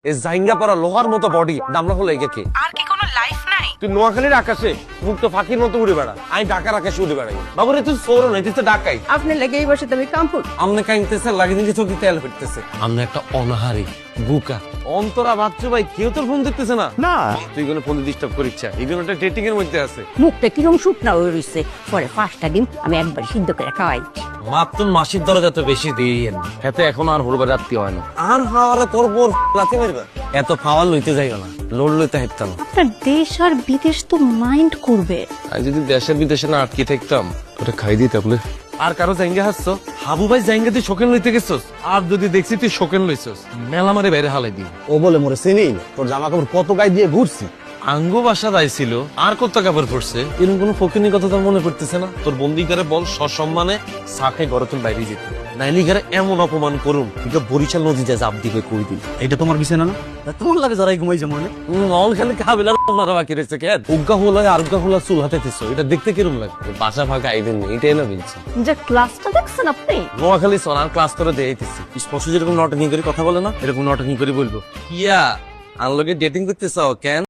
এই জাইঙ্গা পাড়া লোহার মতো বডি দামলা হলো একে আর কি কোনো লাইফ নাই? তুই নোয়াখালীর আকাশে মুক্ত ফাঁকির মতো উড়ে বেড়া, আমি ঢাকার আকাশে উড়ে বেড়াই। বাবুরে তুই সৌর নাই, তুই তো ডাকাই। আপনি লেগে এই বসে তুমি কামপুর আমনে কাইনতেছে, লাগিয়ে দিকে চোখে তেল ফিরতেছে। আমনে একটা অনাহারি বুকা অন্তরা বাচ্চু ভাই, কেউ তোর ফোন দেখতেছে না। না তুই কোনো ফোন ডিস্টার্ব করিস, এই জন্য ডেটিং এর মধ্যে আছে। মুখটা কিরম শুকনা হয়ে রয়েছে, পরে 5টা ডিম আমি একবার সিদ্ধ করে খাওয়াই। মাত্র মাসির দরজা তো বেশি দিন, এতে এখন আর হরবার রাত্রি হয় না। আর হাওয়ারে তোর বোর লাথি মারবা, এত পাওয়ার লইতে যাইও না, লোড লইতে হাইতাম। আপনার দেশ আর বিদেশ তো মাইন্ড করবে। আমি যদি দেশের বিদেশে না আটকে থাকতাম, ওটা খাই দিই তাহলে। আর কারো জাইঙ্গা হাসছো? হাবু ভাই জাইঙ্গা তুই শোকেন লইতে গেছস, আর যদি দেখছি তুই শোকেন লইছস, মেলা মারে বাইরে হালাই দিই। ও বলে মোরে চিনি, তোর জামা কাপড় কত গায়ে দিয়ে ঘুরছি। আঙ্গু বাসা দাইছিল আর কত কাপড় পড়ছে, এরকম কোনো ফকিনি কথা তোর মনে পড়তেছে না? তোর বন্দিকারে বল সসম্মানে সাথে ঘরে তুই বাইরে যেতে, নাইলি ঘরে এমন অপমান করুম তুই বরিশাল নদীতে জাপ দিকে কই দিই। এটা তোমার বিছানা না? তোমার লাগে যারাই ঘুমাই যেমন নল খালি কাবিলা মারা বাকি রয়েছে কেন? উগ্গা হলো আর উগ্গা হলো চুল হাতেছিস, এটা দেখতে কিরম লাগে? বাসা ফাঁকা আইবেন না, এটাই না বলছি। যে ক্লাসটা দেখছেন আপনি, নোয়াখালী সোনার ক্লাস করে দিয়েছি, স্পষ্ট যেরকম নটকিং করে কথা বলে না, এরকম নটকিং করে বলবো। কিয়া আর লোকে ডেটিং করতেছ কেন?